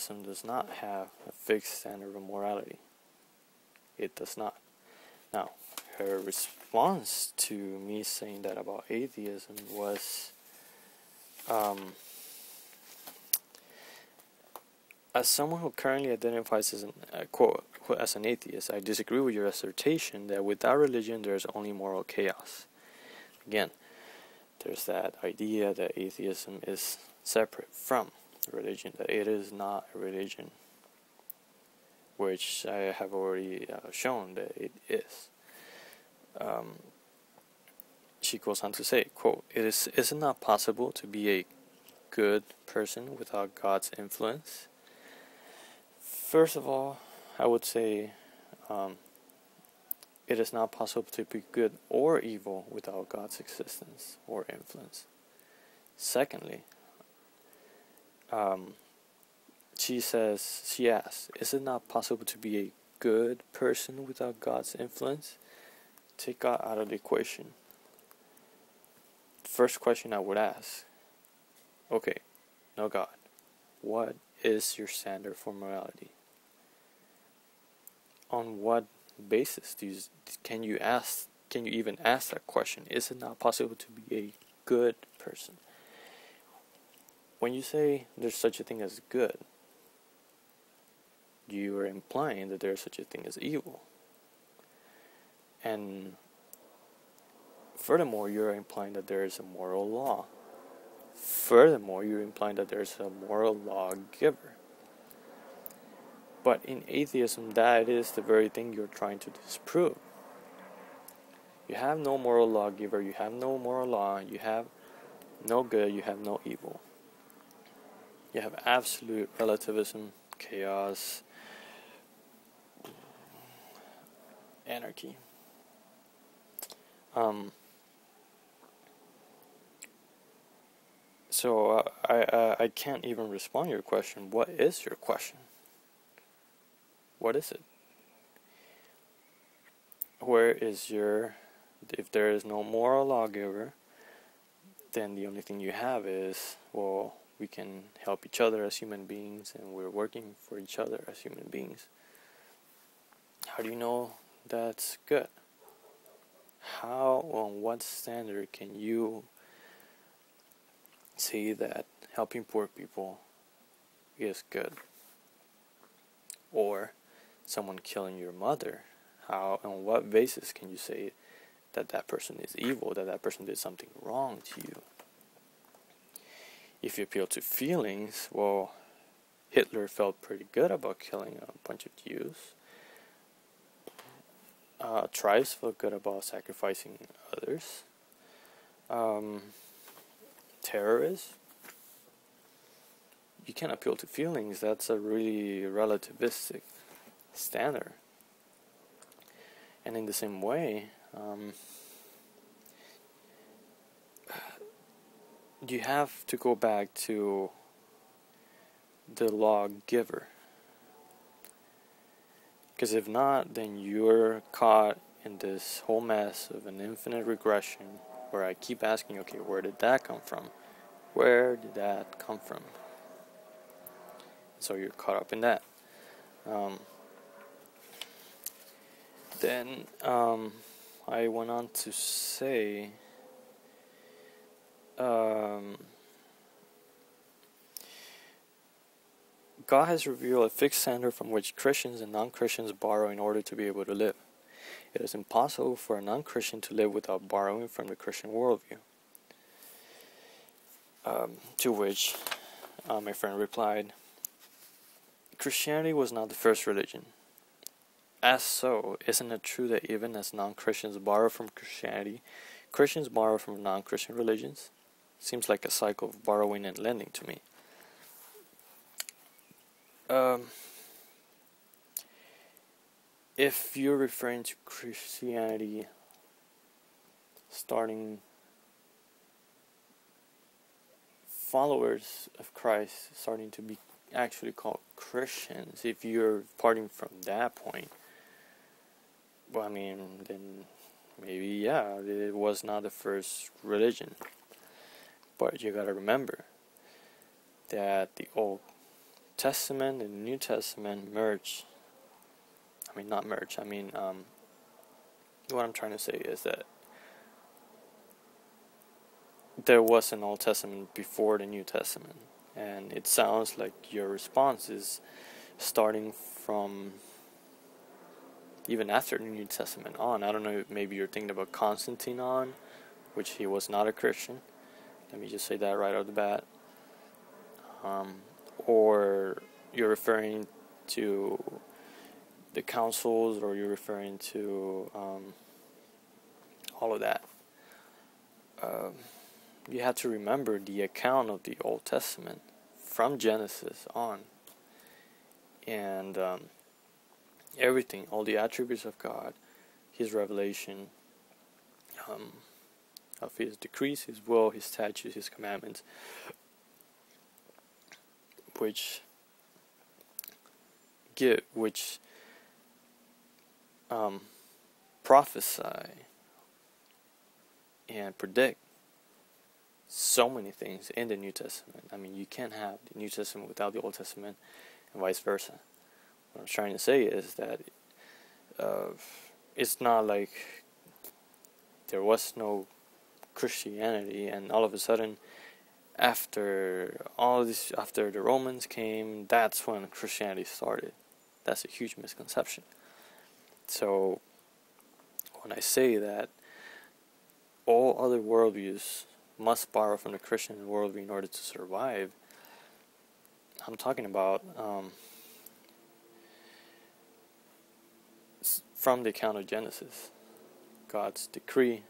atheism does not have a fixed standard of morality. It does not. Now, her response to me saying that about atheism was, as someone who currently identifies as as an atheist, I disagree with your assertion that without religion there is only moral chaos. Again, there's that idea that atheism is separate from religion, that it is not a religion, which I have already shown that it is. She goes on to say, quote, is it not possible to be a good person without God's influence? First of all, I would say it is not possible to be good or evil without God's existence or influence. Secondly, she asks, is it not possible to be a good person without God's influence? Take God out of the equation. First question I would ask, okay, no God, what is your standard for morality? On what basis can you even ask that question? Is it not possible to be a good person? When you say there's such a thing as good, you are implying that there's such a thing as evil. And furthermore, you're implying that there is a moral law. Furthermore, you're implying that there's a moral lawgiver. But in atheism, that is the very thing you're trying to disprove. You have no moral lawgiver, you have no moral law, you have no good, you have no evil. You have absolute relativism, chaos, anarchy. So I can't even respond to your question. What is your question? What is it? If there is no moral lawgiver, then the only thing you have is, well, we can help each other as human beings, and we're working for each other as human beings. How do you know that's good? How, on what standard can you say that helping poor people is good? Or someone killing your mother, on what basis can you say that person is evil, that person did something wrong to you? If you appeal to feelings, well, Hitler felt pretty good about killing a bunch of Jews. Tribes felt good about sacrificing others. Terrorists, you can't appeal to feelings. That's a really relativistic standard. And in the same way, you have to go back to the lawgiver. Because if not, then you're caught in this whole mess of an infinite regression where I keep asking, okay, where did that come from? Where did that come from? So you're caught up in that. Then I went on to say, God has revealed a fixed standard from which Christians and non-Christians borrow in order to be able to live. It is impossible for a non-Christian to live without borrowing from the Christian worldview. To which my friend replied, Christianity was not the first religion. As so, isn't it true that even as non-Christians borrow from Christianity, Christians borrow from non-Christian religions? Seems like a cycle of borrowing and lending to me. If you're referring to Christianity starting followers of Christ starting to be actually called Christians, if you're parting from that point, well, I mean, then maybe, yeah, it was not the first religion. But you gotta remember that the Old Testament and the New Testament merge. I mean, not merge. I mean, what I'm trying to say is that there was an Old Testament before the New Testament, and it sounds like your response is starting from even after the New Testament on. I don't know, maybe you're thinking about Constantine on, which he was not a Christian. Let me just say that right off the bat. Or you're referring to the councils, or you're referring to all of that. You have to remember the account of the Old Testament from Genesis on, and everything, all the attributes of God, His revelation, of His decrees, His will, His statutes, His commandments, which prophesy and predict so many things in the New Testament. I mean, you can't have the New Testament without the Old Testament, and vice versa. What I'm trying to say is that it's not like there was no Christianity, and all of a sudden, after the Romans came, that's when Christianity started. That's a huge misconception. So, when I say that all other worldviews must borrow from the Christian worldview in order to survive, I'm talking about from the account of Genesis, God's decree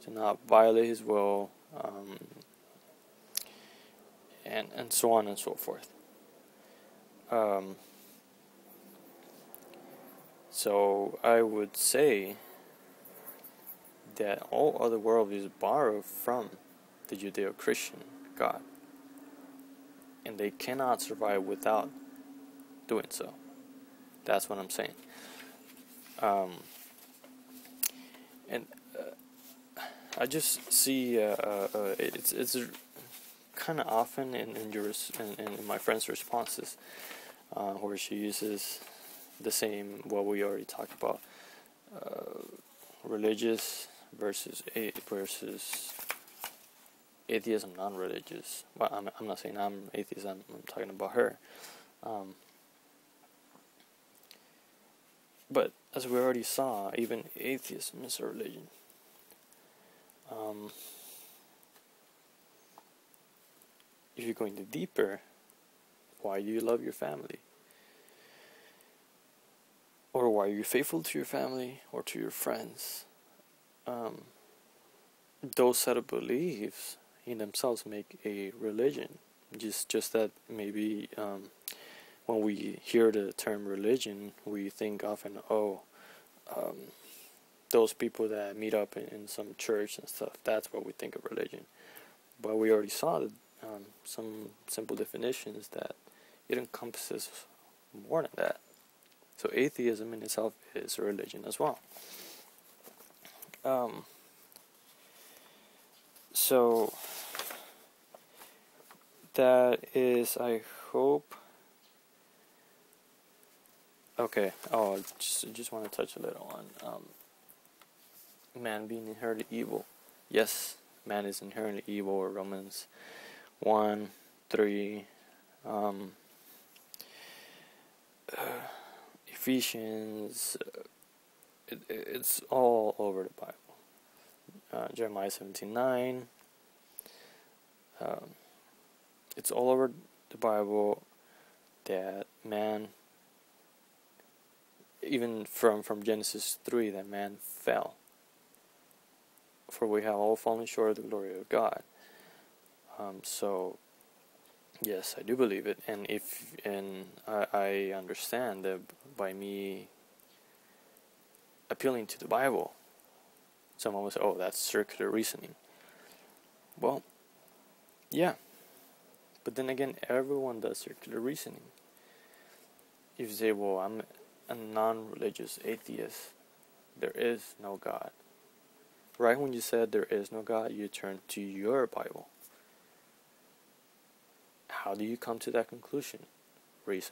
to not violate His will, and so on and so forth. So I would say that all other worldviews borrow from the Judeo-Christian God, and they cannot survive without doing so. That's what I'm saying. And I just see it's kind of often in my friend's responses, where she uses the same, what we already talked about, religious versus atheism, non-religious. Well, I'm not saying I'm atheist. I'm talking about her. But as we already saw, even atheism is a religion. If you're going deeper, why do you love your family? Or why are you faithful to your family or to your friends? Those set of beliefs in themselves make a religion. Just that maybe when we hear the term religion, we think often, those people that meet up in some church and stuff, that's what we think of religion. But we already saw some simple definitions that it encompasses more than that. So atheism in itself is a religion as well. So that is, I hope. Okay. Oh, just want to touch a little on man being inherently evil. Yes, man is inherently evil. Romans 1:3. Ephesians, it's all over the Bible. Jeremiah 17:9. It's all over the Bible that man, even from Genesis 3, that man fell. For we have all fallen short of the glory of God. So yes, I do believe it, and I understand that by me appealing to the Bible, someone will say, "Oh, that's circular reasoning." Well, yeah, but then again, everyone does circular reasoning. If you say, "Well, I'm a non-religious atheist, there is no God," right when you said there is no God, you turn to your Bible. How do you come to that conclusion? reason.